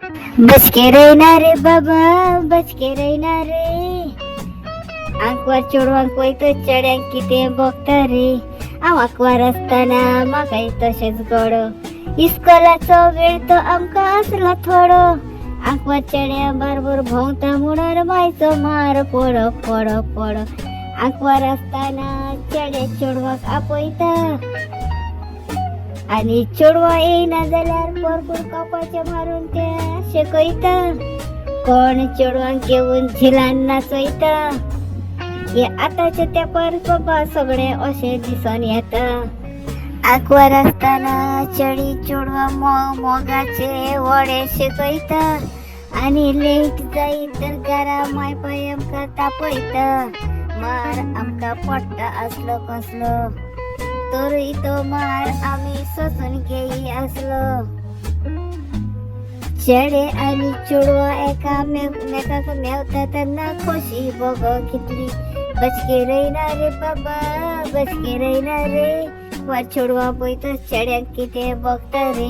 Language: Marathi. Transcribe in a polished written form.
बचके रहना रे बाबा, बचके रहना रे. अंकवर चोडवांक वयतो चड्यांक कितें बगता रे. हांव आंकवार आसतना म्हाकाय तशेंच गडो. इस्कोलाचो वेळ तो आमकां आसलो थोडो. आंकवार चेड्या बारबर भोंवता म्हणून मायचो मार पडो पडो पडो. आंकवार आसतना चेडे चोडवाक आपयता आनी चोडवा येयना जाल्यार भरपूर कापाचे मारून ते शिकयता. कोण चोडवांक घेवन झिलान नाचयता. हे आतांचे तेंपार बाबा सगळे अशें दिसून येता. आंकवार आसतना चेडी चोडवा मोगाचे वडे शिकयता आनी लेट जायत तर घरा माय पाय आमकां तापयता. मार आमकां पडटा आसलो कसलो, तरी तो मार आमी सोसून घेयी आसलो. चेडे आनी चोडवा एकामेकाक मेवता तेन्ना खोशी बगो कितली. बचके रहना रे बाबा, बचके रहना रे. वा चोडवा पळय तो चेड्यांक कितें बगता रे.